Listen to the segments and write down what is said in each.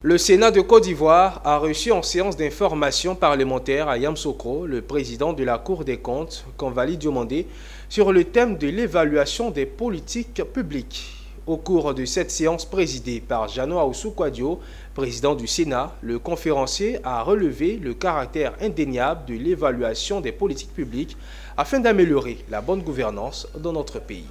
Le Sénat de Côte d'Ivoire a reçu en séance d'information parlementaire à Yamoussoukro le président de la Cour des comptes, Convaly Diomandé, sur le thème de l'évaluation des politiques publiques. Au cours de cette séance présidée par Jano Ahoussou-Kouadio, président du Sénat, le conférencier a relevé le caractère indéniable de l'évaluation des politiques publiques afin d'améliorer la bonne gouvernance dans notre pays.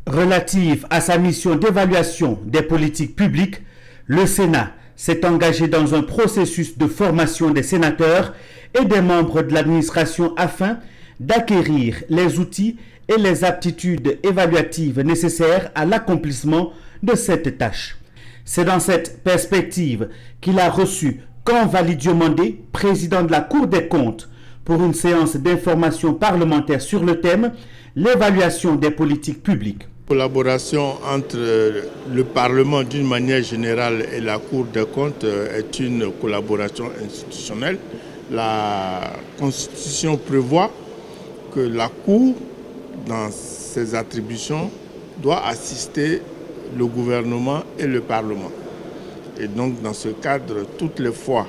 Relative à sa mission d'évaluation des politiques publiques, le Sénat s'est engagé dans un processus de formation des sénateurs et des membres de l'administration afin d'acquérir les outils et les aptitudes évaluatives nécessaires à l'accomplissement de cette tâche. C'est dans cette perspective qu'il a reçu Convaly Diomandé, président de la Cour des comptes, pour une séance d'information parlementaire sur le thème « L'évaluation des politiques publiques ». La collaboration entre le Parlement d'une manière générale et la Cour des comptes est une collaboration institutionnelle. La Constitution prévoit que la Cour, dans ses attributions, doit assister le gouvernement et le Parlement. Et donc, dans ce cadre, toutes les fois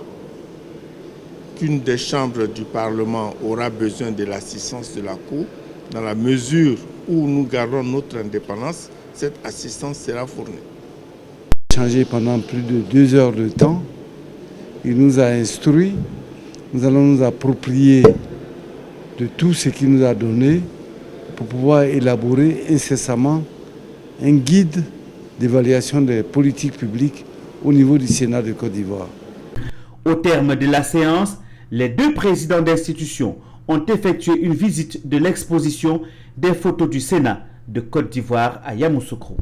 qu'une des chambres du Parlement aura besoin de l'assistance de la Cour, dans la mesure où nous gardons notre indépendance, cette assistance sera fournie. Changé pendant plus de 2 heures de temps, il nous a instruits, nous allons nous approprier de tout ce qu'il nous a donné pour pouvoir élaborer incessamment un guide d'évaluation des politiques publiques au niveau du Sénat de Côte d'Ivoire. Au terme de la séance, les deux présidents d'institutions ont effectué une visite de l'exposition des photos du Sénat de Côte d'Ivoire à Yamoussoukro.